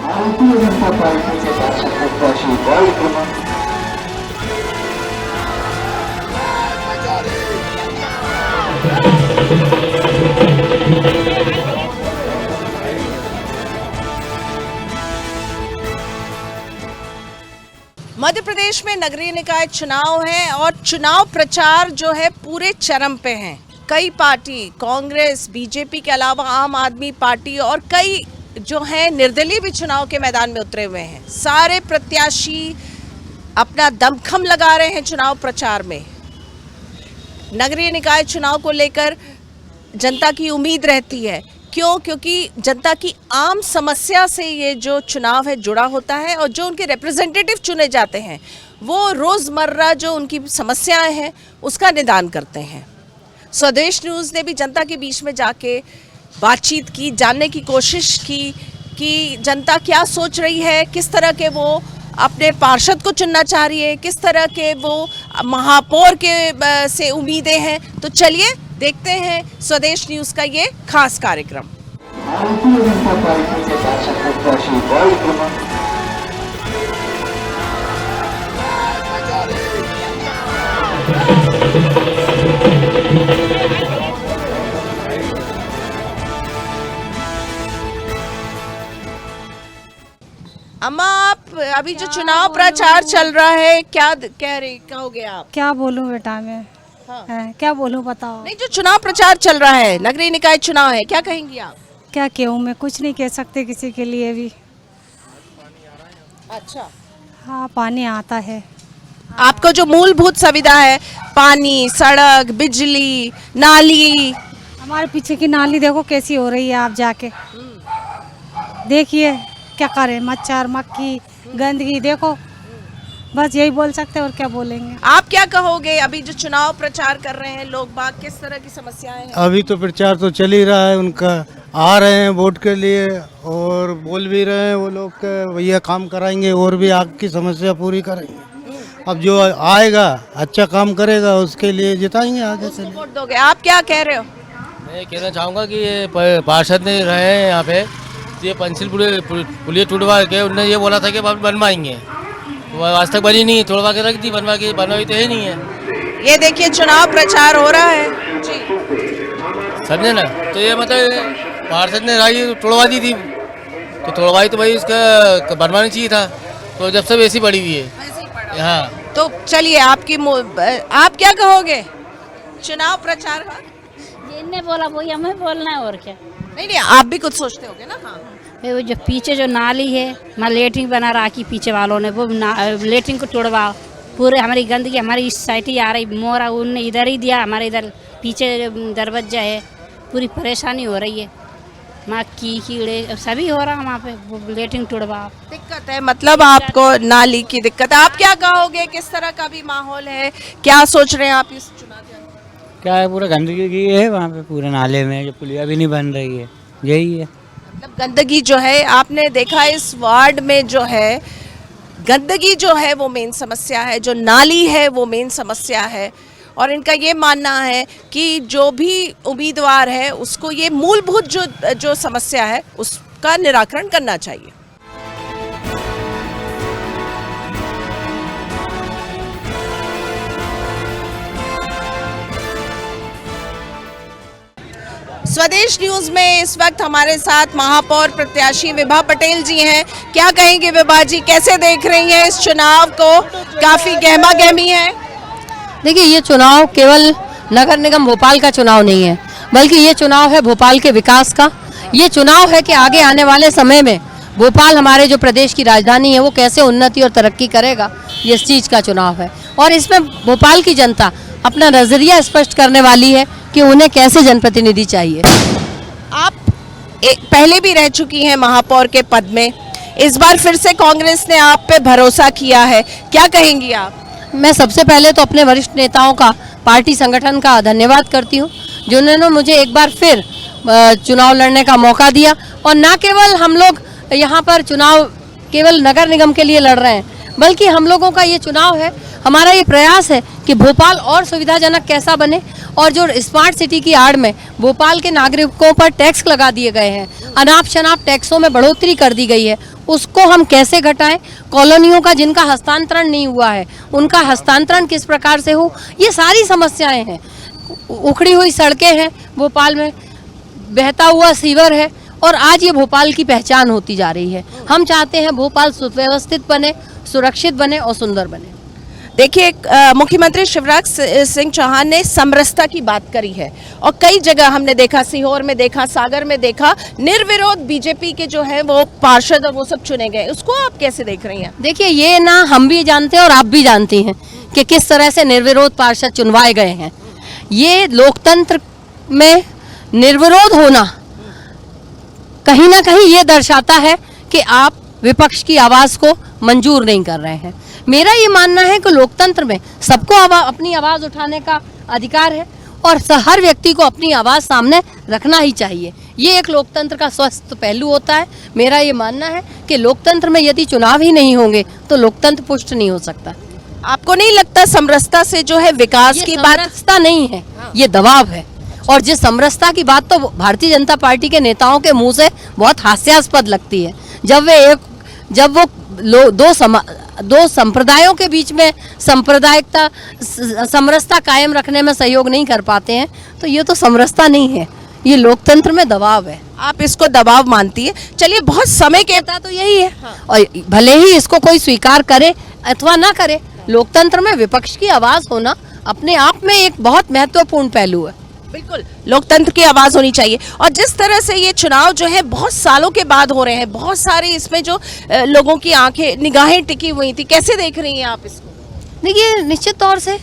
भारतीय जनता पार्टीचे भाषण प्रत्याशी वार्ड क्रमांक मध्य प्रदेश में नगरीय निकाय चुनाव है और चुनाव प्रचार जो है पूरे चरम पे है। कई पार्टी कांग्रेस, बीजेपी के अलावा आम आदमी पार्टी और कई जो है निर्दलीय भी चुनाव के मैदान में उतरे हुए हैं। सारे प्रत्याशी अपना दमखम लगा रहे हैं चुनाव प्रचार में। नगरीय निकाय चुनाव को लेकर जनता की उम्मीद रहती है। क्यों? क्योंकि जनता की आम समस्या से ये जो चुनाव है जुड़ा होता है और जो उनके रिप्रेजेंटेटिव चुने जाते हैं वो रोज़मर्रा जो उनकी समस्याएं हैं उसका निदान करते हैं। स्वदेश न्यूज़ ने भी जनता के बीच में जाके बातचीत की, जानने की कोशिश की कि जनता क्या सोच रही है, किस तरह के वो अपने पार्षद को चुनना चाह रही है, किस तरह के वो महापौर के से उम्मीदें हैं। तो चलिए देखते हैं स्वदेश न्यूज़ का ये खास कार्यक्रम। भारतीय जनता पार्टीचे भाषण प्रत्याशी वार्ड क्रमांक अम्मा, आप अभी जो चुनाव प्रचार चल रहा है क्या कहोगे आप? क्या बोलूं बेटा मैं? हाँ। क्या बोलूं बताओ? नहीं, जो चुनाव प्रचार चल रहा है, नगरीय निकाय चुनाव है, क्या कहेंगी आप? क्या कहूं मैं? कुछ नहीं कह सकते किसी के लिए भी। अच्छा, हाँ, पानी आता है। आपको जो मूलभूत सुविधा है, पानी, सड़क, बिजली, नाली, हमारे पीछे की नाली देखो कैसी हो रही है, आप जाके देखिए। क्या करें? मच्छर, मक्खी, गंदगी देखो। बस यही बोल सकते हैं और क्या बोलेंगे। आप क्या कहोगे? अभी जो चुनाव प्रचार कर रहे हैं लोग बाग, किस तरह की समस्याएं हैं? अभी तो प्रचार तो चल ही रहा है उनका, आ रहे हैं वोट के लिए और बोल भी रहे हैं वो लोग के भैया काम कराएंगे और भी आग की समस्या पूरी करेंगे। अब जो आएगा अच्छा काम करेगा उसके लिए जिताएंगे आगे से। वोट दोगे? आप क्या कह रहे हो? मैं कहना चाहूँगा कि ये पार्षद ने रहे हैं यहाँ पे, ये पेंसिल पुलिया टूटवा के उन्होंने ये बोला था कि बनवाएंगे, वो आज तक बनी नहीं, तोड़वा के रख दी, बनवाई तो है नहीं है। ये देखिए चुनाव प्रचार हो रहा है जी, समझे ना? तो ये मतलब पार्षद ने राई तोड़वा दी थी, तो तोड़वाई तो भाई इसका बनवाना चाहिए था, तो जब से वैसी पड़ी हुई है। हाँ, तो चलिए आप क्या कहोगे चुनाव प्रचार का? जिनने बोला वही हमें बोलना है और क्या। नहीं, आप भी कुछ सोचते होगे ना? हाँ, वो जो पीछे जो नाली है ना, लेटरिन बना रखी पीछे वालों ने, वो लेटरिन को तोड़वाओ। पूरे हमारी गंदगी हमारी इस साइड ही आ रही, मोरा उनने इधर ही दिया, हमारे इधर पीछे दरवाजा है, पूरी परेशानी हो रही है। मक्खी, कीड़े सभी हो रहा है वहाँ पे, वो लेटरिन तोड़वाओ। दिक्कत है, मतलब आपको नाली की दिक्कत है। आप क्या कहोगे? किस तरह का भी माहौल है, क्या सोच रहे हैं आप इस चुनाव के? क्या है, पूरा गंदगी की है वहाँ पे, पूरे नाले में जो पुलिया भी नहीं बन रही है, यही है। मतलब गंदगी जो है, आपने देखा इस वार्ड में जो है गंदगी जो है वो मेन समस्या है, जो नाली है वो मेन समस्या है। और इनका ये मानना है कि जो भी उम्मीदवार है उसको ये मूलभूत जो समस्या है उसका निराकरण करना चाहिए। स्वदेश न्यूज़ में इस वक्त हमारे साथ महापौर प्रत्याशी विभा पटेल जी हैं। क्या कहेंगे विभा जी, कैसे देख रही हैं इस चुनाव को? काफ़ी गहमा गहमी है। देखिए, ये चुनाव केवल नगर निगम भोपाल का चुनाव नहीं है, बल्कि ये चुनाव है भोपाल के विकास का। ये चुनाव है कि आगे आने वाले समय में भोपाल हमारे जो प्रदेश की राजधानी है वो कैसे उन्नति और तरक्की करेगा, ये इस चीज़ का चुनाव है। और इसमें भोपाल की जनता अपना नज़रिया स्पष्ट करने वाली है कि उन्हें कैसे जनप्रतिनिधि चाहिए। आप पहले भी रह चुकी हैं महापौर के पद में, इस बार फिर से कांग्रेस ने आप पे भरोसा किया है, क्या कहेंगी आप? मैं सबसे पहले तो अपने वरिष्ठ नेताओं का, पार्टी संगठन का धन्यवाद करती हूँ जिन्होंने मुझे एक बार फिर चुनाव लड़ने का मौका दिया। और न केवल हम लोग यहाँ पर चुनाव केवल नगर निगम के लिए लड़ रहे हैं, बल्कि हम लोगों का ये चुनाव है, हमारा ये प्रयास है कि भोपाल और सुविधाजनक कैसा बने। और जो स्मार्ट सिटी की आड़ में भोपाल के नागरिकों पर टैक्स लगा दिए गए हैं, अनाप शनाप टैक्सों में बढ़ोतरी कर दी गई है, उसको हम कैसे घटाएं। कॉलोनियों का जिनका हस्तांतरण नहीं हुआ है उनका हस्तांतरण किस प्रकार से हो, ये सारी समस्याएं हैं। उखड़ी हुई सड़कें हैं भोपाल में, बहता हुआ सीवर है, और आज ये भोपाल की पहचान होती जा रही है। हम चाहते हैं भोपाल सुव्यवस्थित बने, सुरक्षित बने और सुंदर बने। देखिए, मुख्यमंत्री शिवराज सिंह चौहान ने समरसता की बात करी है और कई जगह हमने देखा, सीहोर में देखा, सागर में देखा, निर्विरोध बीजेपी के जो है वो पार्षद और वो सब चुने गए। उसको आप कैसे देख रही हैं? देखिए, ये ना हम भी जानते हैं और आप भी जानती हैं कि किस तरह से निर्विरोध पार्षद चुनवाए गए हैं। ये लोकतंत्र में निर्विरोध होना कहीं ना कहीं ये दर्शाता है कि आप विपक्ष की आवाज़ को मंजूर नहीं कर रहे हैं। मेरा ये मानना है कि लोकतंत्र में सबको अपनी आवाज़ उठाने का अधिकार है और हर व्यक्ति को अपनी आवाज़ सामने रखना ही चाहिए। ये एक लोकतंत्र का स्वस्थ पहलू होता है। मेरा ये मानना है कि लोकतंत्र में यदि चुनाव ही नहीं होंगे तो लोकतंत्र पुष्ट नहीं हो सकता। आपको नहीं लगता समरसता से जो है विकास की बात? समरसता नहीं है, ये दबाव है। और जिस समरसता की बात तो भारतीय जनता पार्टी के नेताओं के मुंह से बहुत हास्यास्पद लगती है, जब वो दो संप्रदायों के बीच में सांप्रदायिकता समरसता कायम रखने में सहयोग नहीं कर पाते हैं, तो ये तो समरसता नहीं है, ये लोकतंत्र में दबाव है। आप इसको दबाव मानती है? चलिए, बहुत समय के तो यही है। और भले ही इसको कोई स्वीकार करे अथवा ना करे, लोकतंत्र में विपक्ष की आवाज होना अपने आप में एक बहुत महत्वपूर्ण पहलू है। बिल्कुल, लोकतंत्र की आवाज होनी चाहिए। और जिस तरह से ये चुनाव जो है बहुत सालों के बाद हो रहे हैं, बहुत सारे इसमें जो लोगों की आंखें निगाहें टिकी हुई थी, कैसे देख रही हैं आप इसको? देखिए, निश्चित तौर से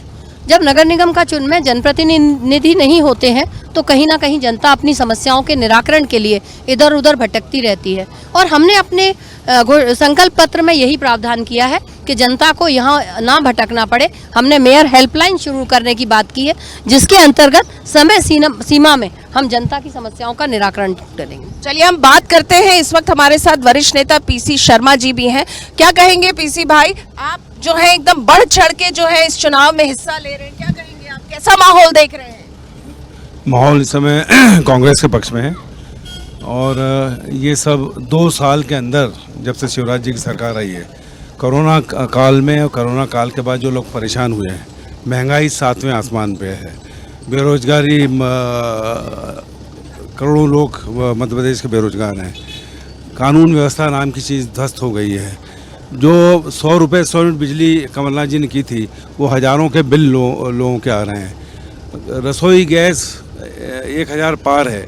जब नगर निगम का चुनाव में जनप्रतिनिधि नहीं होते हैं तो कहीं ना कहीं जनता अपनी समस्याओं के निराकरण के लिए इधर उधर भटकती रहती है। और हमने अपने संकल्प पत्र में यही प्रावधान किया है कि जनता को यहाँ ना भटकना पड़े। हमने मेयर हेल्पलाइन शुरू करने की बात की है, जिसके अंतर्गत समय सीमा में हम जनता की समस्याओं का निराकरण करेंगे। चलिए, हम बात करते हैं। इस वक्त हमारे साथ वरिष्ठ नेता पीसी शर्मा जी भी हैं। क्या कहेंगे पीसी भाई, आप जो है एकदम बढ़ चढ़ के जो है इस चुनाव में हिस्सा ले रहे हैं, क्या कहेंगे आप? कैसा माहौल देख रहे हैं? माहौल इस समय कांग्रेस के पक्ष में है और ये सब 2 साल के अंदर जब से शिवराज जी की सरकार आई है, कोरोना काल में और कोरोना काल के बाद जो लोग परेशान हुए हैं, महंगाई 7वें आसमान पे है, बेरोजगारी करोड़ों लोग मध्य प्रदेश के बेरोजगार हैं, कानून व्यवस्था नाम की चीज़ ध्वस्त हो गई है। जो 100 रुपये 100 यूनिट बिजली कमलनाथ जी ने की थी, वो हज़ारों के बिल लोगों के आ रहे हैं। रसोई गैस 1000 पार है।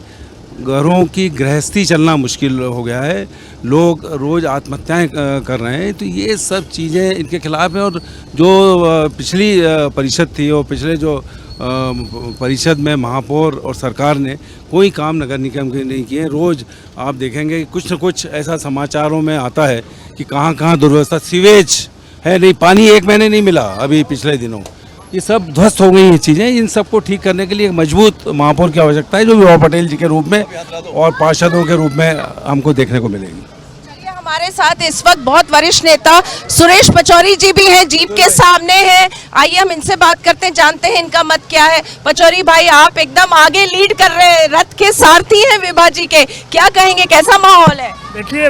घरों की गृहस्थी चलना मुश्किल हो गया है। लोग रोज़ आत्महत्याएं कर रहे हैं। तो ये सब चीज़ें इनके खिलाफ है। और जो पिछली परिषद थी और पिछले जो परिषद में महापौर और सरकार ने कोई काम नगर निगम के नहीं किए। रोज़ आप देखेंगे कुछ न कुछ ऐसा समाचारों में आता है कि कहाँ कहाँ दुर्व्यवस्था, सीवेज है नहीं, पानी 1 महीने नहीं मिला अभी पिछले दिनों। ये सब ध्वस्त हो गई ये चीज़ें। इन सबको ठीक करने के लिए एक मजबूत महापौर की आवश्यकता है, जो विभा पटेल जी के रूप में और पार्षदों के रूप में हमको देखने को मिलेगी। चलिए, हमारे साथ इस वक्त बहुत वरिष्ठ नेता सुरेश पचौरी जी भी हैं, जीप के सामने हैं। आइए हम इनसे बात करते हैं, जानते हैं इनका मत क्या है। पचौरी भाई, आप एकदम आगे लीड कर रहे हैं, रथ के सारथी हैं विभा जी के, क्या कहेंगे, कैसा माहौल है? देखिए,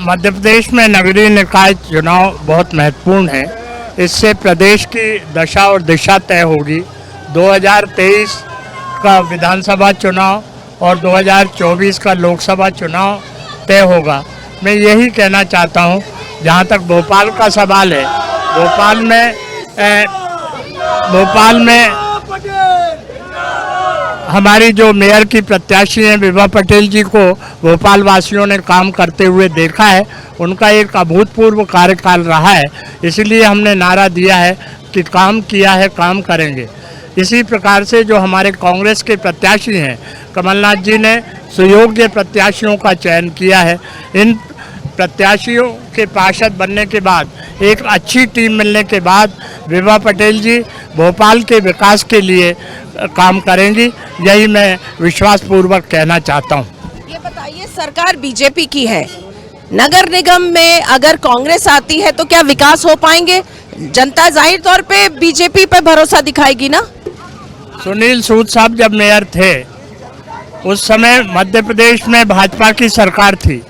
मध्य प्रदेश में नगरीय निकाय चुनाव बहुत महत्वपूर्ण है। इससे प्रदेश की दशा और दिशा तय होगी। 2023 का विधानसभा चुनाव और 2024 का लोकसभा चुनाव तय होगा। मैं यही कहना चाहता हूं, जहां तक भोपाल का सवाल है, भोपाल में हमारी जो मेयर की प्रत्याशी हैं विभा पटेल जी को भोपाल वासियों ने काम करते हुए देखा है। उनका एक अभूतपूर्व कार्यकाल रहा है, इसलिए हमने नारा दिया है कि काम किया है, काम करेंगे। इसी प्रकार से जो हमारे कांग्रेस के प्रत्याशी हैं, कमलनाथ जी ने सुयोग्य प्रत्याशियों का चयन किया है। इन प्रत्याशियों के पार्षद बनने के बाद, एक अच्छी टीम मिलने के बाद विभा पटेल जी भोपाल के विकास के लिए काम करेंगी, यही मैं विश्वासपूर्वक कहना चाहता हूँ। ये बताइए, सरकार बीजेपी की है, नगर निगम में अगर कांग्रेस आती है तो क्या विकास हो पाएंगे? जनता जाहिर तौर पे बीजेपी पर भरोसा दिखाएगी ना। सुनील सूद साहब जब मेयर थे उस समय मध्य प्रदेश में भाजपा की सरकार थी,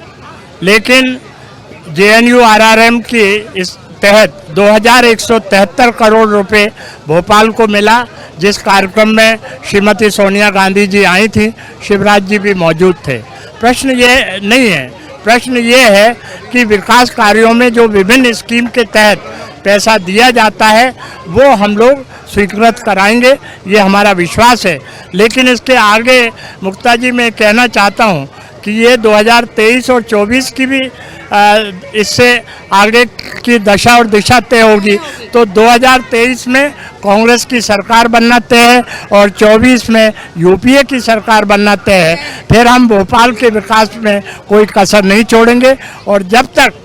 लेकिन JNURRM की इस तहत 2173 करोड़ रुपए भोपाल को मिला, जिस कार्यक्रम में श्रीमती सोनिया गांधी जी आई थी, शिवराज जी भी मौजूद थे। प्रश्न ये नहीं है, प्रश्न ये है कि विकास कार्यों में जो विभिन्न स्कीम के तहत पैसा दिया जाता है वो हम लोग स्वीकृत कराएंगे, ये हमारा विश्वास है। लेकिन इसके आगे मुक्ता जी मैं कहना चाहता हूँ कि ये 2023 और 24 की भी इससे आगे की दशा और दिशा तय होगी। तो 2023 में कांग्रेस की सरकार बनना तय है और 24 में UPA की सरकार बनना तय है। फिर हम भोपाल के विकास में कोई कसर नहीं छोड़ेंगे और जब तक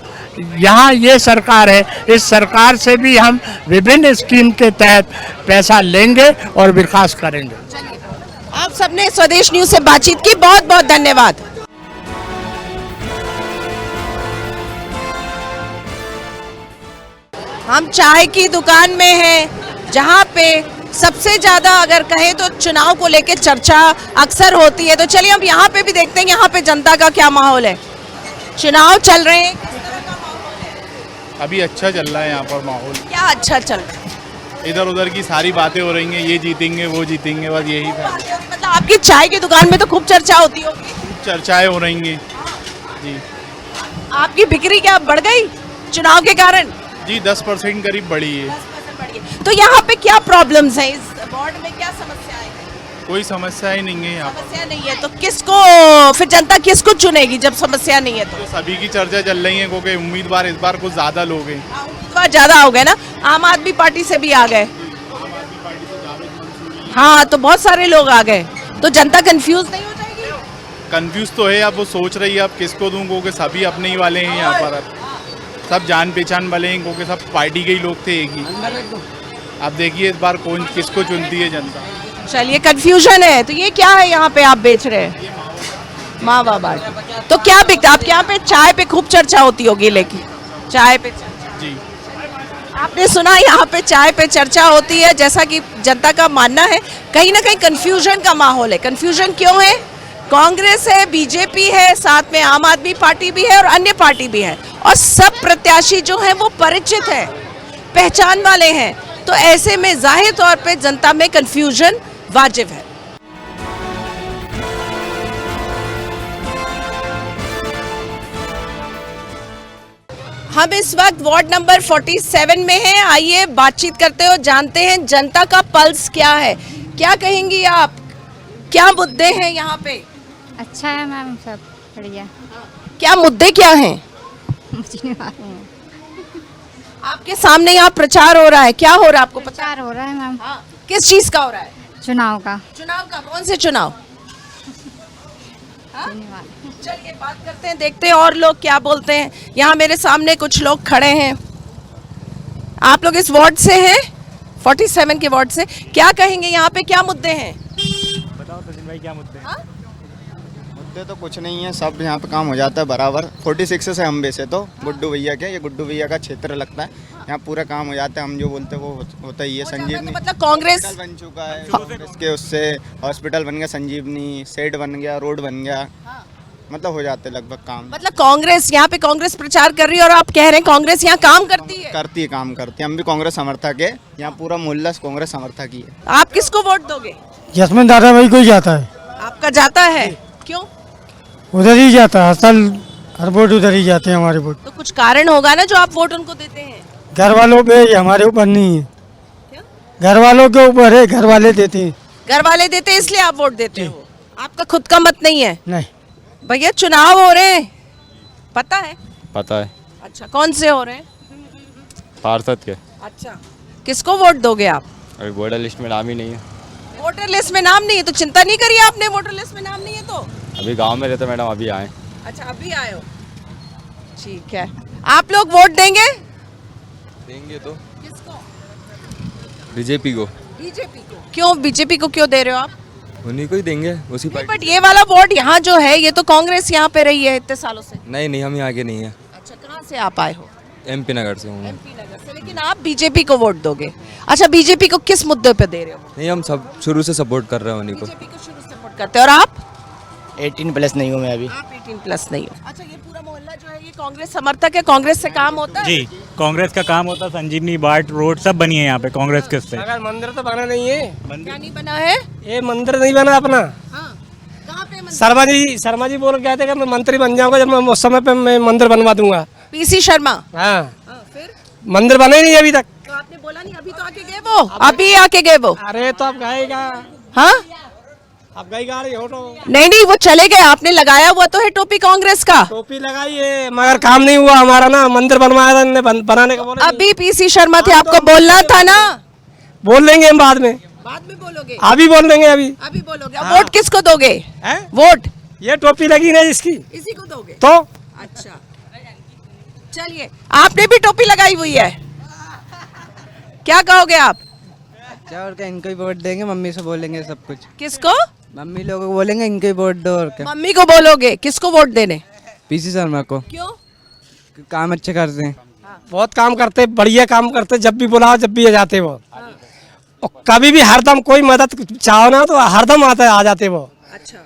यहाँ ये सरकार है, इस सरकार से भी हम विभिन्न स्कीम के तहत पैसा लेंगे और विकास करेंगे। आप सबने स्वदेश न्यूज से बातचीत की, बहुत बहुत धन्यवाद। हम चाय की दुकान में हैं जहां पे सबसे ज्यादा अगर कहें तो चुनाव को लेकर चर्चा अक्सर होती है। तो चलिए अब यहाँ पे भी देखते हैं यहाँ पे जनता का क्या माहौल है। चुनाव चल रहे हैं, किस तरह का माहौल है? अभी अच्छा चल रहा है यहाँ पर माहौल। क्या अच्छा चल रहा है? इधर उधर की सारी बातें हो रही हैं, ये जीतेंगे वो जीतेंगे, बस यही था। मतलब आपकी चाय की दुकान में तो खूब चर्चा होती होगी। खूब चर्चाएं हो रही हैं जी। आपकी बिक्री क्या बढ़ गई चुनाव के कारण? जी 10% करीब बढ़ी है। तो यहाँ पे क्या प्रॉब्लम्स हैं, इस वार्ड में क्या समस्याएं हैं? कोई समस्या ही नहीं है यहाँ पर। समस्या नहीं है तो किसको, फिर जनता किसको चुनेगी जब समस्या नहीं है तो? सभी की चर्चा चल रही है क्योंकि उम्मीदवार इस बार कुछ ज्यादा लोग हैं। उम्मीदवार ज्यादा हो गए ना, आम आदमी पार्टी से भी आ गए। हाँ तो बहुत सारे लोग आ गए, तो जनता कंफ्यूज नहीं हो जाएगी? कंफ्यूज तो है, अब वो सोच रही है अब किसको दूं, क्योंकि सभी अपने ही वाले हैं यहाँ पर। अब सब जान पहचान वाले हैं क्योंकि सब पार्टी के ही लोग थे एक ही। अब देखिए इस बार कौन किसको चुनती है जनता। चलिए कंफ्यूजन है, तो ये क्या है यहाँ पे आप बेच रहे हैं? मावा बाटी। तो क्या बिकता? आपके यहाँ पे चाय पे खूब चर्चा होती होगी, लेकिन चाय पे जी आपने सुना यहाँ पे चाय पे चर्चा होती है, जैसा कि जनता का मानना है कहीं ना कहीं कंफ्यूजन का माहौल है। कंफ्यूजन क्यों है? कांग्रेस है, बीजेपी है, साथ में आम आदमी पार्टी भी है और अन्य पार्टी भी है, और सब प्रत्याशी जो हैं वो परिचित है, पहचान वाले हैं। तो ऐसे में जाहिर तौर पे जनता में कंफ्यूजन वाजिब है। हम इस वक्त वार्ड नंबर 47 में हैं। आइए बातचीत करते हो, जानते हैं जनता का पल्स क्या है। क्या कहेंगी आप, क्या मुद्दे हैं यहाँ पे? अच्छा है मैम, सब बढ़िया। क्या मुद्दे क्या हैं? मुझे नहीं मालूम। आपके सामने यहाँ प्रचार हो रहा है, क्या हो रहा है आपको पता? प्रचार हो रहा है मैम। हाँ, किस चीज का हो रहा है? चुनाव का। चुनाव का? कौन से चुनाव? चलिए बात करते हैं, देखते हैं और लोग क्या बोलते हैं। यहाँ मेरे सामने कुछ लोग खड़े हैं। आप लोग इस वार्ड से हैं, 47 के वार्ड से। क्या कहेंगे यहाँ पे क्या मुद्दे हैं? बताओ सचिन भाई, क्या मुद्दे? हाँ? मुद्दे तो कुछ नहीं है, सब यहाँ पे काम हो जाता है बराबर। 46 से हम वैसे तो गुड्डू भैया के, ये गुड्डू भैया का क्षेत्र लगता है, यहाँ पूरा काम हो जाता है। हम जो बोलते हैं वो होता ही है। संजीवनी मतलब कांग्रेस बन चुका है कांग्रेस के, उससे हॉस्पिटल बन गया, संजीवनी सेट बन गया, रोड बन गया, मतलब हो जाते लगभग काम। मतलब कांग्रेस, यहाँ पे कांग्रेस प्रचार कर रही है और आप कह रहे हैं कांग्रेस यहाँ काम करती है? करती है, काम करती है। हम भी कांग्रेस समर्थक है, यहाँ पूरा मोहल्ला कांग्रेस समर्थक ही है। आप किसको वोट दोगे? जसमन दादा भाई को ही जाता है। आपका जाता है? क्यों? उधर ही जाता है, असल हर वोट उधर ही जाते हैं हमारे वोट। तो कुछ कारण होगा ना जो आप वोट उनको देते हैं? घर वालों पे, हमारे ऊपर नहीं है। घर वालों के ऊपर है, घर वाले देते हैं। घर वाले देते हैं इसलिए आप वोट देते हो? आपका खुद का मत नहीं है? नहीं भैया, चुनाव हो रहे हैं, पता है? पता है। अच्छा, कौन से हो रहे हैं? पार्षद के। अच्छा, किसको वोट दोगे आप? अभी वोटर लिस्ट में नाम ही नहीं है। वोटर लिस्ट में नाम नहीं है तो चिंता नहीं करिए आपने, वोटर लिस्ट में नाम नहीं है तो? अभी गांव में रहते मैडम, अभी आए। अच्छा, अभी आए हो, ठीक है। आप लोग वोट देंगे? देंगे तो किसको? बीजेपी को। बीजेपी को? क्यों बीजेपी को क्यों दे रहे हो आप? उन्हीं को ही देंगे, उसी पार्टी। बट ये वाला वोट यहाँ जो है ये तो कांग्रेस यहाँ पे रही है इतने सालों से। नहीं नहीं, हम यहाँ के नहीं है। अच्छा, कहाँ से आप आए हो? MP नगर से हूँ। MP नगर से, लेकिन आप बीजेपी को वोट दोगे। अच्छा, बीजेपी को किस मुद्दे पे दे रहे हो? नहीं, हम सब शुरू से सपोर्ट कर रहे हैं उन्हीं को। बीजेपी को शुरू से सपोर्ट करते हो। और आप? 18+ नहीं हूँ मैं अभी। आप 18+ नहीं हो। अच्छा, ये पूरा मोहल्ला जो है ये कांग्रेस समर्थक है, कांग्रेस से काम होता है? जी, कांग्रेस का काम होता है। संजीवनी बाट रोड सब बनी है यहाँ पे कांग्रेस के से। अगर मंदिर तो बना नहीं है। क्या नहीं बना है? ये मंदिर नहीं बना अपना। कहाँ पे मंदिर? शर्मा जी बोल कहते कि मैं मंत्री बन जाऊंगा जब मैं उस समय पे मैं मंदिर बनवा दूंगा। PC शर्मा। हाँ, फिर मंदिर बना ही नहीं अभी तक। तो आपने बोला नहीं, अभी तो आके गए वो, अभी आके गए वो। अरे तो आप गाएगा। हाँ, आप गाई गा रही हो तो। नहीं, वो चले गए। आपने लगाया हुआ तो है टोपी कांग्रेस का। टोपी लगाई है मगर काम नहीं हुआ हमारा ना। मंदिर बनवाया था इन्होंने, बनाने का बोला। अभी PC शर्मा थे, आपको बोलना था ना। बोल लेंगे हम बाद में बोलोगे? अभी बोल देंगे। अभी बोलोगे। अब वोट किसको दोगे? वोट ये टोपी लगी नहीं इसकी, इसी को दोगे तो। अच्छा, चलिए, आपने भी टोपी लगाई हुई है, क्या कहोगे आप? अच्छा, और क्या इनको ही वोट देंगे, मम्मी से बोलेंगे सब कुछ। किसको? मम्मी लोगों को बोलेंगे इनको ही वोट दो। और क्या, मम्मी को बोलोगे? किसको वोट देने? PC शर्मा को। क्यों? काम अच्छे करते हैं। बहुत काम करते, बढ़िया काम करते, जब भी बुलाओ जब भी आ जाते वो। और कभी भी हरदम कोई मदद चाहो ना तो हरदम आ जाते वो। अच्छा,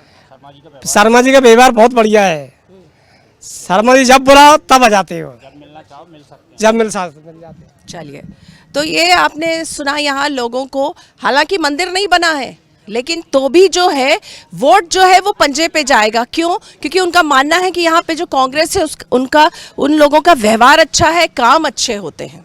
शर्मा जी का व्यवहार बहुत बढ़िया है। शर्मा जी जब बुलाओ तब आ जाते हो, जब मिल जाते। चलिए, तो ये आपने सुना यहाँ लोगों को। हालांकि मंदिर नहीं बना है, लेकिन तो भी जो है वोट जो है वो पंजे पे जाएगा। क्यों? क्योंकि उनका मानना है कि यहाँ पे जो कांग्रेस है उनका उन लोगों का व्यवहार अच्छा है, काम अच्छे होते हैं।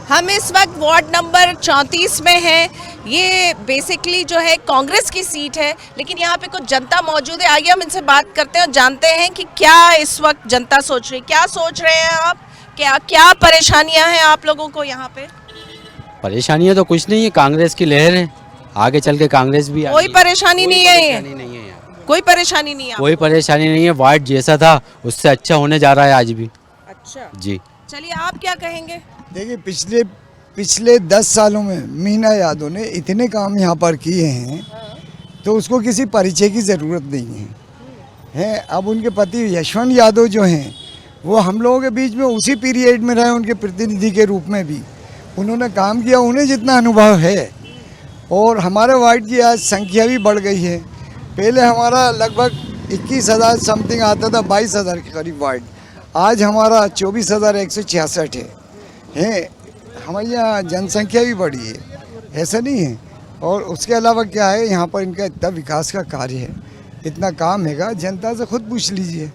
हम इस वक्त वार्ड नंबर 34 में हैं। ये बेसिकली जो है कांग्रेस की सीट है, लेकिन यहाँ पे कुछ जनता मौजूद है। आइए हम इनसे बात करते हैं और जानते हैं कि क्या इस वक्त जनता सोच रही है। क्या सोच रहे हैं आप? क्या परेशानियां हैं आप लोगों को यहाँ पे? परेशानियाँ तो कुछ नहीं है, कांग्रेस की लहर है, आगे चल के कांग्रेस भी कोई परेशानी नहीं है। कोई परेशानी नहीं है? कोई परेशानी नहीं है। वार्ड जैसा था उससे अच्छा होने जा रहा है आज भी। अच्छा जी, चलिए, आप क्या कहेंगे? देखिए, पिछले 10 सालों में मीना यादव ने इतने काम यहाँ पर किए हैं तो उसको किसी परिचय की ज़रूरत नहीं है। अब उनके पति यशवंत यादव जो हैं वो हम लोगों के बीच में उसी पीरियड में रहे, उनके प्रतिनिधि के रूप में भी उन्होंने काम किया, उन्हें जितना अनुभव है। और हमारे वार्ड की आज संख्या भी बढ़ गई है। पहले हमारा लगभग 21,000 समथिंग आता था, 22,000 के करीब वार्ड। आज हमारा 24,166 है। हमारे यहाँ जनसंख्या भी बढ़ी है, ऐसा नहीं है। और उसके अलावा क्या है, यहाँ पर इनका इतना विकास का कार्य है, इतना काम हैगा, जनता से खुद पूछ लीजिए।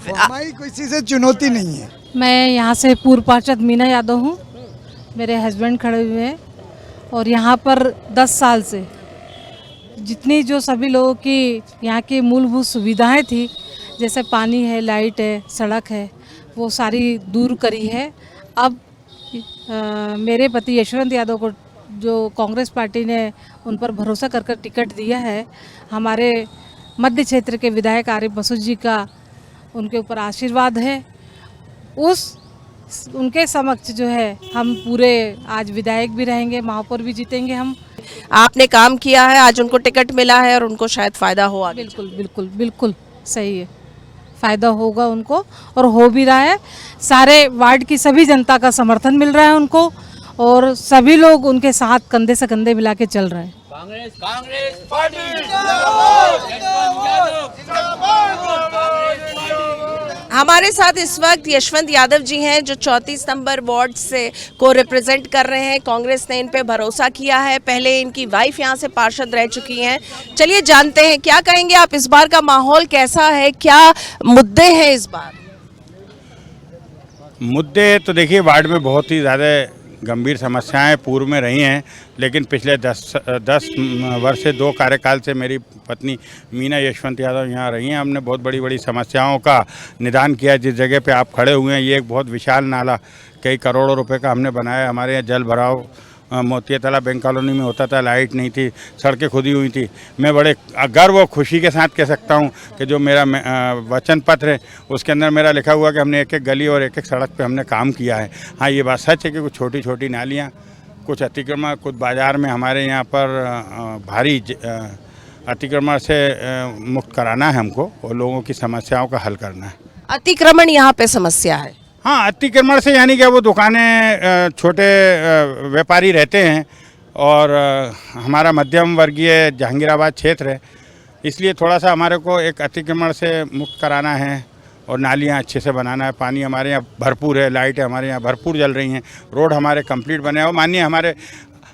हमारी कोई चीज़ से चुनौती नहीं है। मैं यहाँ से पूर्व पार्षद मीना यादव हूँ। मेरे हस्बैंड खड़े हुए हैं और यहाँ पर 10 साल से जितनी जो सभी लोगों की यहाँ की मूलभूत सुविधाएं थी, जैसे पानी है, लाइट है, सड़क है, वो सारी दूर करी है। अब मेरे पति यशवंत यादव को जो कांग्रेस पार्टी ने उन पर भरोसा कर टिकट दिया है, हमारे मध्य क्षेत्र के विधायक आरिफ मसूद जी का उनके ऊपर आशीर्वाद है। उनके समक्ष जो है हम पूरे आज विधायक भी रहेंगे, महापौर भी जीतेंगे हम। आपने काम किया है, आज उनको टिकट मिला है और उनको शायद फ़ायदा हो आगे। बिल्कुल बिल्कुल बिल्कुल सही है, फ़ायदा होगा उनको और हो भी रहा है। सारे वार्ड की सभी जनता का समर्थन मिल रहा है उनको और सभी लोग उनके साथ कंधे से कंधे मिला के चल रहे हैं। कांग्रेस पार्टी हमारे साथ इस वक्त यशवंत यादव जी हैं जो 34 नंबर वार्ड से को रिप्रेजेंट कर रहे हैं। कांग्रेस ने इन पे भरोसा किया है, पहले इनकी वाइफ यहाँ से पार्षद रह चुकी हैं। चलिए जानते हैं क्या कहेंगे आप, इस बार का माहौल कैसा है, क्या मुद्दे हैं इस बार? मुद्दे तो देखिए वार्ड में बहुत ही ज़्यादा गंभीर समस्याएं पूर्व में रही हैं, लेकिन पिछले 10 वर्ष से 2 कार्यकाल से मेरी पत्नी मीना यशवंत यादव यहाँ रही हैं। हमने बहुत बड़ी बड़ी समस्याओं का निदान किया। जिस जगह पे आप खड़े हुए हैं ये एक बहुत विशाल नाला कई करोड़ों रुपए का हमने बनाया। हमारे यहाँ जल भराव मोतिया तालाब बैंक कॉलोनी में होता था, लाइट नहीं थी, सड़कें खुदी हुई थी। मैं बड़े गर्व और खुशी के साथ कह सकता हूँ कि जो मेरा वचन पत्र है उसके अंदर मेरा लिखा हुआ कि हमने एक एक गली और एक एक सड़क पे हमने काम किया है। हाँ, ये बात सच है कि कुछ छोटी छोटी नालियाँ, कुछ अतिक्रमण, कुछ बाज़ार में हमारे यहाँ पर भारी अतिक्रमण से मुक्त कराना है हमको और लोगों की समस्याओं का हल करना है। अतिक्रमण यहाँ पे समस्या है? हाँ, अतिक्रमण से यानी कि वो दुकानें, छोटे व्यापारी रहते हैं और हमारा मध्यम वर्गीय जहांगीराबाद क्षेत्र है, इसलिए थोड़ा सा हमारे को एक अतिक्रमण से मुक्त कराना है और नालियाँ अच्छे से बनाना है। पानी हमारे यहाँ भरपूर है, लाइटें हमारे यहाँ भरपूर जल रही हैं, रोड हमारे कंप्लीट बने हैं। मानिए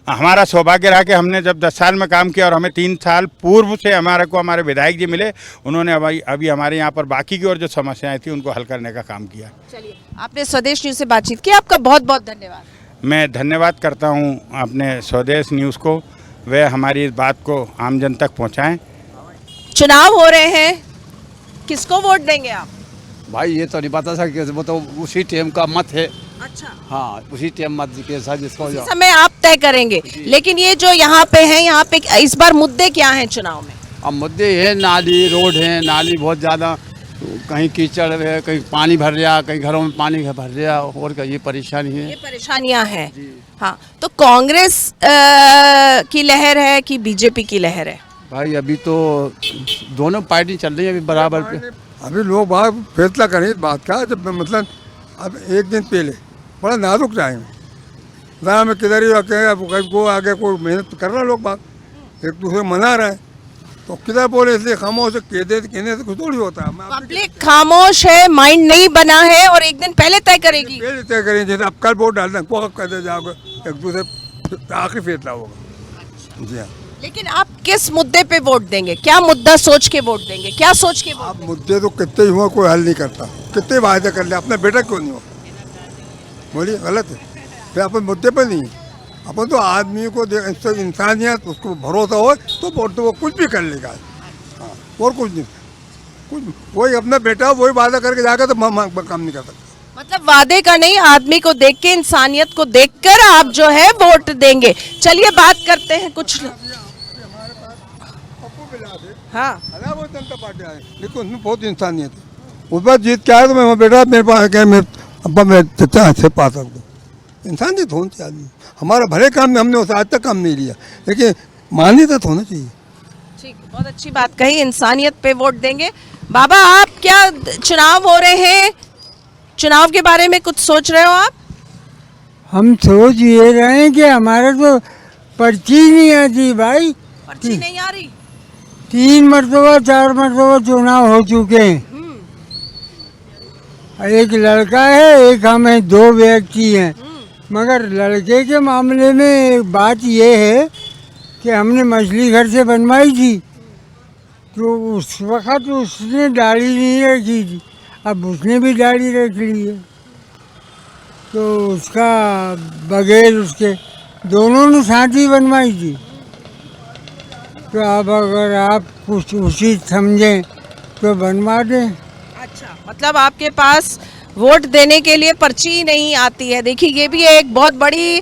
हमारा सौभाग्य रहा कि हमने जब 10 साल में काम किया और हमें 3 साल पूर्व से हमारे विधायक जी मिले, उन्होंने अभी हमारे यहाँ पर बाकी की और जो समस्याएं थी उनको हल करने का काम किया। चलिए, आपने स्वदेश न्यूज़ से बातचीत की, आपका बहुत बहुत धन्यवाद। मैं धन्यवाद करता हूँ अपने स्वदेश न्यूज़ को, वह हमारी इस बात को आम जन तक पहुँचाएँ। चुनाव हो रहे हैं, किसको वोट देंगे आप? भाई ये तो नहीं पता सकते, वो तो उसी टाइम का मत है। अच्छा, हाँ, उसी टाइम मत के साथ जिसको समय आप तय करेंगे। लेकिन ये जो यहाँ पे है, यहाँ पे इस बार मुद्दे क्या हैं चुनाव में? अब मुद्दे है नाली, रोड है, नाली बहुत ज़्यादा, कहीं कीचड़ है, कहीं पानी भर गया, कहीं घरों में पानी भर गया, और क्या ये परेशानी है, ये परेशानियाँ हैं। हाँ, तो कांग्रेस की लहर है कि बीजेपी की लहर है? भाई अभी तो दोनों पार्टी चल रही है अभी बराबर पे। अभी लोग बात फैसला करें इस बात का, जब मतलब अब एक दिन पहले बड़ा नाजुक टाइम है, में किधर ही को आगे कोई मेहनत कर रहा, लोग बात एक दूसरे मना रहे हैं, तो किधर बोले, इसलिए खामोश कहने से कुछ थोड़ी होता है। पब्लिक खामोश है, माइंड नहीं बना है और एक दिन पहले तय करेगी। पहले तय करेंगे, जैसे अब कल वोट डालना है, कहते जाओगे, एक दूसरे आखिरी फैसला होगा। जी हाँ, लेकिन आप किस मुद्दे पे वोट देंगे? क्या मुद्दा सोच के वोट देंगे? क्या सोच के वोट? मुद्दे तो कितने ही हुआ, कोई हल नहीं करता, कितने वायदे कर ले, अपना बेटा क्यों नहीं हो, बोलिए गलत है। फिर अपन मुद्दे पर नहीं, अपन तो आदमी को इंसानियत, उसको भरोसा हो तो वोट तो वो कुछ भी कर लेगा। हाँ, और कुछ नहीं, कुछ वही अपना बेटा वही वादा करके जाकर तो काम नहीं कर सकता। मतलब वादे का नहीं, आदमी को देख के, इंसानियत को देखकर आप जो है वोट देंगे। चलिए बात करते हैं कुछ। हाँ, वो जनता पार्टी आए, लेकिन उसमें बहुत इंसानियत है। उस बार जीत के आया तो मैं बेटा मेरे पास क्या, मैं अब्बा मैं चचा से पा सकता हूँ। इंसानियत होनी चाहिए आदमी, हमारा भले काम में हमने उसे आज तक काम नहीं लिया, लेकिन मान्यता तो होना चाहिए। ठीक, बहुत अच्छी बात कही, इंसानियत पे वोट देंगे। बाबा, आप क्या, चुनाव हो रहे हैं, चुनाव के बारे में कुछ सोच रहे हो आप? हम सोच ये रहे हैं कि हमारे तो पर्ची नहीं आती भाई। पर्ची नहीं आ रही? 3 मरतबा 4 मरतबा चुनाव हो चुके हैं, एक लड़का है, एक हम हैं, 2 व्यक्ति हैं। मगर लड़के के मामले में एक बात ये है कि हमने मछली घर से बनवाई थी, तो उस वक़्त उसने दाढ़ी नहीं रखी थी, अब उसने भी दाढ़ी रख ली है, तो उसका बगैर उसके दोनों ने साथ ही बनवाई थी। तो अब अगर आप कुछ उचित समझें तो बनवा दें। अच्छा, मतलब आपके पास वोट देने के लिए पर्ची नहीं आती है। देखिए, ये भी एक बहुत बड़ी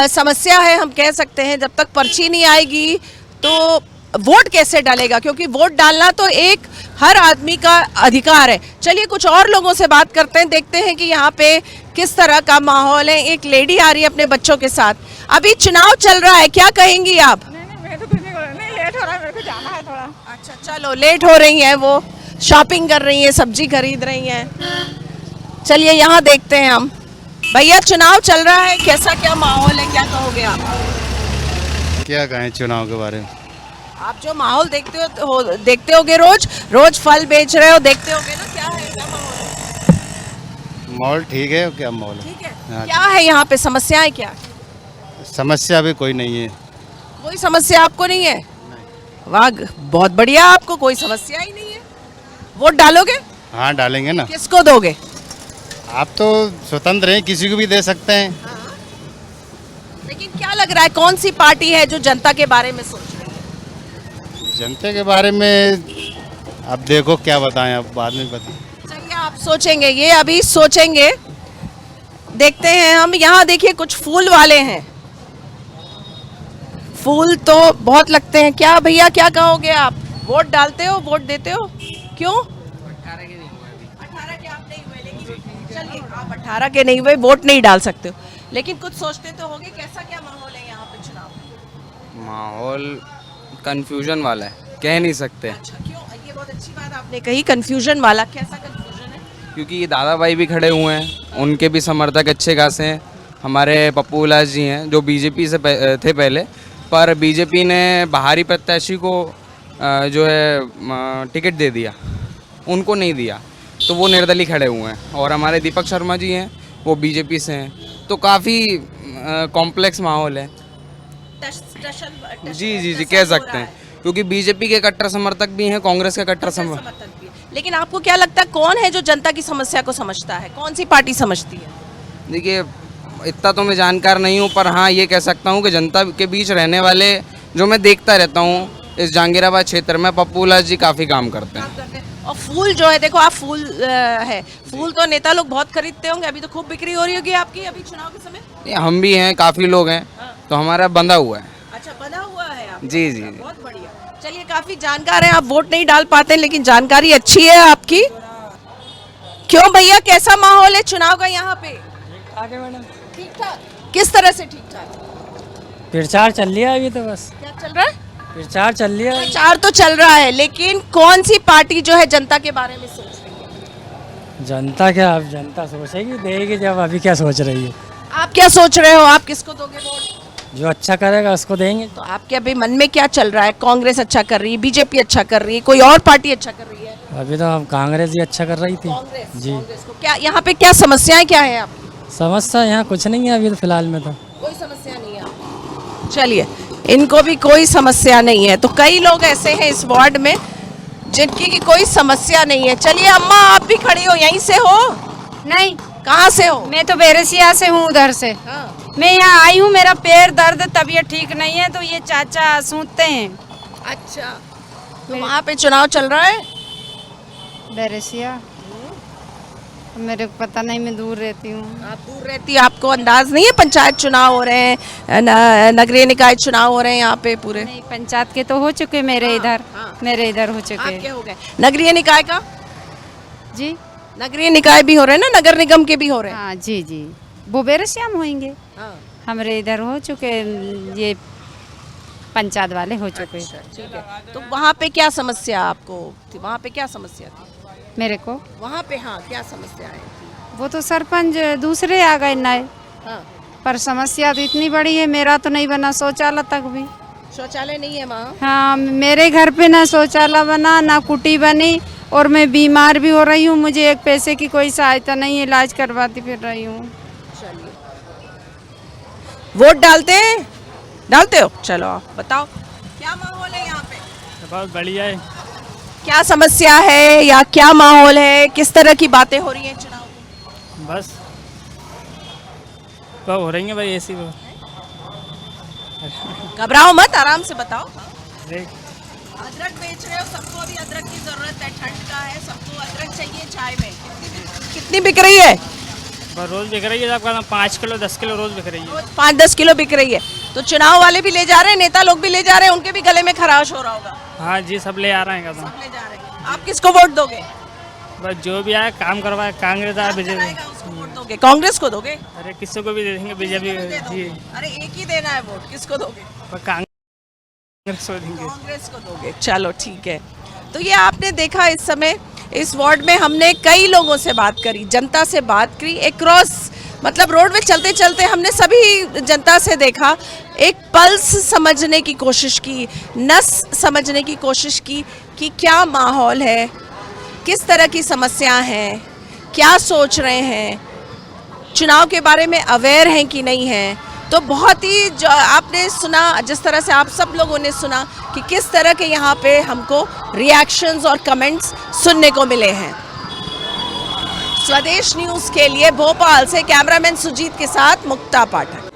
समस्या है, हम कह सकते हैं। जब तक पर्ची नहीं आएगी तो वोट कैसे डालेगा, क्योंकि वोट डालना तो एक हर आदमी का अधिकार है। चलिए कुछ और लोगों से बात करते हैं, देखते हैं कि यहाँ पे किस तरह का माहौल है। एक लेडी आ रही है अपने बच्चों के साथ, अभी चुनाव चल रहा है, क्या कहेंगी आप? लेट हो रहा है, मेरे को जाना है थोड़ा। अच्छा, चलो, लेट हो रही हैं, वो शॉपिंग कर रही हैं, सब्जी खरीद रही हैं। चलिए यहाँ देखते हैं हम। भैया, चुनाव चल रहा है, कैसा क्या माहौल है, क्या कहोगे आप? क्या कहें चुनाव के बारे में? आप जो माहौल देखते होगे, रोज फल बेच रहे हो, देखते होगे ना, क्या है, क्या माहौल है? माहौल ठीक है, क्या माहौल है? ठीक है। क्या है यहाँ पे, समस्याएं क्या? समस्या भी कोई नहीं है। कोई समस्या आपको नहीं है? वाह, बहुत बढ़िया, आपको कोई समस्या ही नहीं है। वोट डालोगे? हाँ, डालेंगे ना। किसको दोगे? आप तो स्वतंत्र हैं, किसी को भी दे सकते हैं। लेकिन क्या लग रहा है, कौन सी पार्टी है जो जनता के बारे में सोच रही है? जनता के बारे में अब देखो, क्या बताएं, अब बाद में बताएं। चलिए, आप सोचेंगे, ये अभी सोचेंगे। देखते हैं हम, यहाँ देखिए कुछ फूल वाले हैं, फूल तो बहुत लगते हैं। क्या भैया क्या कहोगे आप? वोट डालते हो, वोट देते हो? क्यों? 18 के आप नहीं हुए, लेकिन चलिए आप 18 के नहीं हुए, वोट नहीं डाल सकते हो, लेकिन कुछ सोचते तो होगे। कैसा क्या माहौल है यहाँ पे चुनाव? माहौल कंफ्यूजन वाला है, कह नहीं सकते। अच्छा, क्यों? ये बहुत अच्छी बात आपने कही, कंफ्यूजन वाला। कैसा कंफ्यूजन है? क्योंकि ये दादा भाई भी खड़े हुए हैं, उनके भी समर्थक अच्छे खासे हैं। हमारे पप्पू विलास जी हैं जो बीजेपी से थे पहले, पर बीजेपी ने बाहरी प्रत्याशी को जो है टिकट दे दिया, उनको नहीं दिया, तो वो निर्दलीय खड़े हुए हैं। और हमारे दीपक शर्मा जी हैं, वो बीजेपी से हैं, तो काफ़ी कॉम्प्लेक्स माहौल है। जी जी जी कह सकते हैं, क्योंकि बीजेपी के कट्टर समर्थक भी हैं, कांग्रेस के कट्टर समर्थक भी। लेकिन आपको क्या लगता है कौन है जो जनता की समस्या को समझता है? कौन सी पार्टी समझती है? देखिए, इतना तो मैं जानकार नहीं हूँ, पर हाँ ये कह सकता हूँ कि जनता के बीच रहने वाले जो मैं देखता रहता हूँ इस जहांगीराबाद क्षेत्र में, पप्पू विलास जी काफ़ी काम करते हैं। और फूल जो है, देखो आप फूल है, फूल तो नेता लोग बहुत खरीदते होंगे, अभी तो खूब बिक्री हो रही होगी आपकी अभी चुनाव के समय। हम भी हैं, काफ़ी लोग हैं, तो हमारा बंधा हुआ है। अच्छा, बना हुआ है आप? जी जी बहुत बढ़िया। चलिए, काफी जानकार हैं आप, वोट नहीं डाल पाते लेकिन जानकारी अच्छी है आपकी। क्यों भैया, कैसा माहौल है चुनाव का यहाँ पे? ठीक ठाक। किस तरह से ठीक ठाक? प्रचार चल रहा है अभी तो, बस क्या चल रहा है? प्रचार चल रहा है। प्रचार तो चल रहा है, लेकिन कौन सी पार्टी जो है जनता के बारे में सोच रही है? जनता क्या, अब जनता सोचेगी देगी, जब अभी क्या सोच रही है। आप क्या सोच रहे हो? आप किसको दोगे वोट? जो अच्छा करेगा उसको देंगे। तो आपके अभी मन में क्या चल रहा है? कांग्रेस अच्छा कर रही है, बीजेपी अच्छा कर रही है, कोई और पार्टी अच्छा कर रही है? अभी तो हम कांग्रेस ही अच्छा कर रही थी। जी। कांग्रेस को क्या यहाँ पे क्या समस्याएं क्या है आपकी? समस्या यहाँ कुछ नहीं है अभी तो फिलहाल में, तो कोई समस्या नहीं है आपको? चलिए, इनको भी कोई समस्या नहीं है, तो कई लोग ऐसे हैं इस वार्ड में जिनकी की कोई समस्या नहीं है। चलिए अम्मा, आप भी खड़ी हो, यहीं से हो? नहीं, कहाँ से हो? मैं तो बेरसिया से हूँ, उधर से। मैं यहाँ आई हूँ, मेरा पैर दर्द, तबीयत ठीक नहीं है, तो ये चाचा सूंघते हैं। अच्छा, तो वहाँ पे चुनाव चल रहा है? बेरसिया मेरे को पता नहीं, मैं दूर रहती हूँ। आप दूर रहती, आपको अंदाज नहीं है? पंचायत चुनाव हो रहे हैं, नगरीय निकाय चुनाव हो रहे हैं यहाँ पे पूरे? नहीं, पंचायत के तो हो चुके मेरे इधर। मेरे इधर हो चुके। आपके हो गए? नगरीय निकाय का? जी, नगरीय निकाय भी हो रहे हैं ना, नगर निगम के भी हो रहे हैं? हाँ जी जी, वो बेरसिया में होंगे। हमारे इधर हो चुके, ये पंचायत वाले हो चुके। ठीक है, तो वहाँ पे क्या समस्या आपको थी? वहाँ पे क्या समस्या थी मेरे को? वहाँ पे हाँ क्या समस्या है? वो तो सरपंच दूसरे आ गए नए। पर समस्या तो इतनी बड़ी है, मेरा तो नहीं बना शौचालय तक भी। शौचालय नहीं है वहाँ? हाँ, मेरे घर पे ना शौचालय बना, ना कुटी बनी, और मैं बीमार भी हो रही हूँ, मुझे एक पैसे की कोई सहायता नहीं है, इलाज करवाती फिर रही हूँ। चलिए, वोट डालते हो? चलो आप बताओ, क्या माहौल है यहाँ पे? बहुत बढ़िया है। क्या समस्या है या क्या माहौल है? किस तरह की बातें हो रही हैं चुनाव में? बस तो हो रही है भाई, ऐसी वो। घबराओ मत, आराम से बताओ। अदरक बेच रहे हो, सबको अभी अदरक की जरूरत है, ठंड का है, सबको अदरक चाहिए चाय में। कितनी बिक रही है? रोज बिक रही है, आपका 5 किलो 10 किलो रोज बिक रही है। 5-10 किलो बिक रही है, तो चुनाव वाले भी ले जा रहे हैं, नेता लोग भी ले जा रहे हैं, उनके भी गले में खराश हो रहा होगा। हाँ जी, सब ले आ रहे हैं। सब ले जा रहे हैं। आप किसको वोट दोगे? बस जो भी आए काम करवाए, कांग्रेस आए, बीजेपी। उसको वोट दोगे? कांग्रेस को दोगे? अरे किसी को भी दे देंगे, बीजेपी जी। अरे एक ही देना है वोट, किसको दोगे? कांग्रेस को देंगे। कांग्रेस को दोगे, चलो ठीक है। तो ये आपने देखा, इस समय इस वार्ड में हमने कई लोगों से बात करी, जनता से बात करी, एक क्रॉस मतलब रोड में चलते चलते हमने सभी जनता से देखा, एक पल्स समझने की कोशिश की, नस समझने की कोशिश की कि क्या माहौल है, किस तरह की समस्याएं हैं, क्या सोच रहे हैं, चुनाव के बारे में अवेयर हैं कि नहीं हैं। तो बहुत ही जो आपने सुना, जिस तरह से आप सब लोगों ने सुना कि किस तरह के यहाँ पे हमको रिएक्शंस और कमेंट्स सुनने को मिले हैं। स्वदेश न्यूज़ के लिए भोपाल से कैमरामैन सुजीत के साथ मुक्ता पाठक।